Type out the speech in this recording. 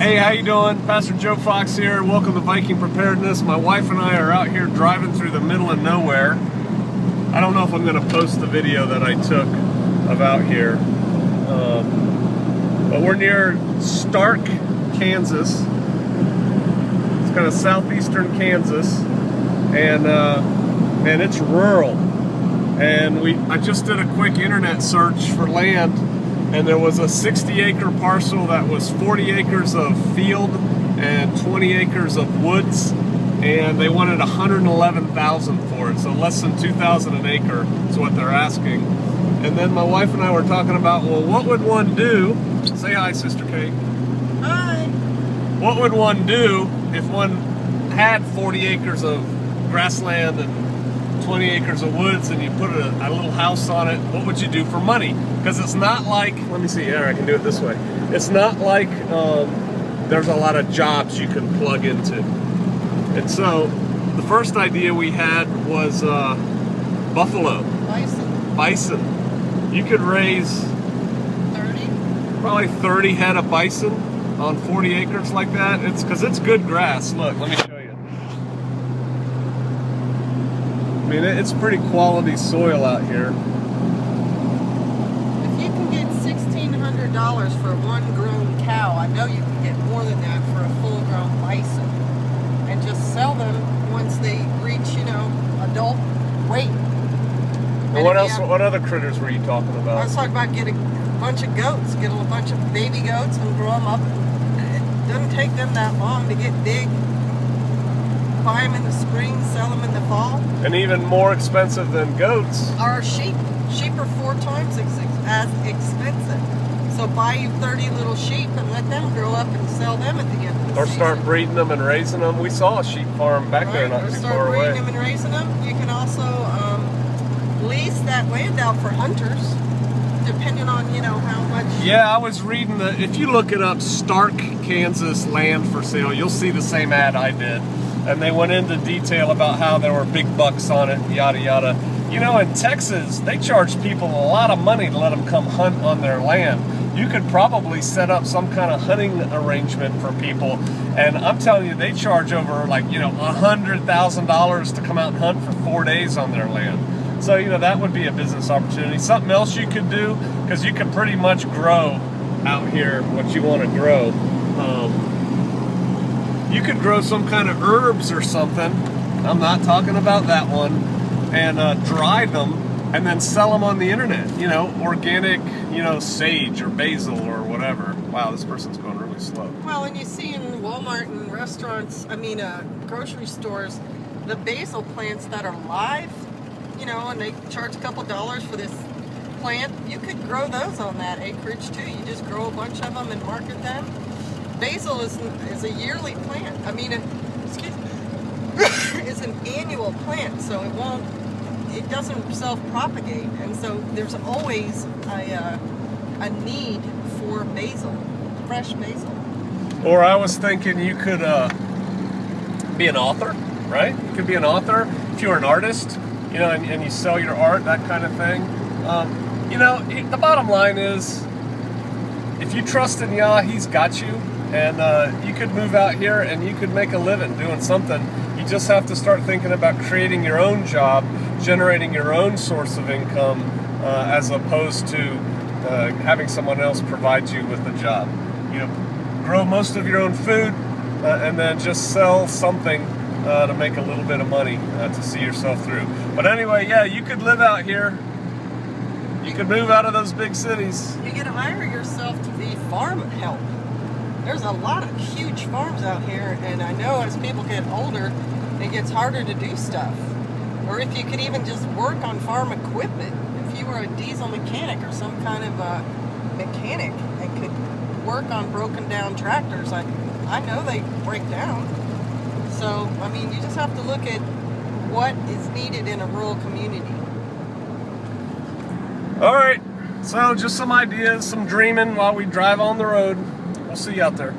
Hey, how you doing? Pastor Joe Fox here. Welcome to Viking Preparedness. My wife and I are out here driving through the middle of nowhere. I don't know if I'm going to post the video that I took of out here. But we're near Stark, Kansas. It's kind of southeastern Kansas. And it's rural. And I just did a quick internet search for land, and there was a 60-acre parcel that was 40 acres of field and 20 acres of woods, and they wanted $111,000 for it, so less than $2,000 an acre is what they're asking. And then my wife and I were talking about, well, what would one do? Say hi, Sister Kate. Hi. What would one do if one had 40 acres of grassland and 20 acres of woods, and you put a little house on it? What would you do for money? Because it's not like, let me see here, I can do it this way. It's not like there's a lot of jobs you can plug into. And so the first idea we had was buffalo. Bison. You could raise 30? Probably 30 head of bison on 40 acres like that. It's because it's good grass. Look, let me show you. I mean, it's pretty quality soil out here. If you can get $1,600 for one grown cow, I know you can get more than that for a full-grown bison. And just sell them once they reach, adult weight. And what else? What other critters were you talking about? I was talking about getting a bunch of goats, get a bunch of baby goats and grow them up. It doesn't take them that long to get big. Buy them in the spring, sell them in the fall. And even more expensive than goats are sheep. Sheep are 4 times as expensive. So buy you 30 little sheep and let them grow up and sell them at the end of the season. Or start breeding them and raising them. We saw a sheep farm back there not too far away. Or start breeding them and raising them. You can also lease that land out for hunters, depending on, how much. Yeah, I was reading if you look it up, Stark, Kansas land for sale, you'll see the same ad I did. And they went into detail about how there were big bucks on it, yada, yada. In Texas, they charge people a lot of money to let them come hunt on their land. You could probably set up some kind of hunting arrangement for people. And I'm telling you, they charge over $100,000 to come out and hunt for 4 days on their land. So, that would be a business opportunity. Something else you could do, because you can pretty much grow out here what you want to grow. You could grow some kind of herbs or something. I'm not talking about that one. And dry them and then sell them on the internet. Organic, sage or basil or whatever. Wow, this person's going really slow. Well, and you see in Walmart and restaurants, grocery stores, the basil plants that are live, and they charge a couple dollars for this plant. You could grow those on that acreage too. You just grow a bunch of them and market them. Basil is a yearly plant. It's an annual plant, so it doesn't self-propagate, and so there's always a need for basil, fresh basil. Or I was thinking you could be an author, right? You could be an author if you're an artist, and you sell your art, that kind of thing. The bottom line is, if you trust in Yah, He's got you. And you could move out here and you could make a living doing something. You just have to start thinking about creating your own job, generating your own source of income, as opposed to having someone else provide you with the job. Grow most of your own food and then just sell something to make a little bit of money to see yourself through. But anyway, yeah, you could live out here. You could move out of those big cities. You can hire yourself to be farm help. There's a lot of huge farms out here, and I know as people get older, it gets harder to do stuff. Or if you could even just work on farm equipment. If you were a diesel mechanic or some kind of a mechanic and could work on broken down tractors, I know they break down. So, you just have to look at what is needed in a rural community. All right, so just some ideas, some dreaming while we drive on the road. We'll see you out there.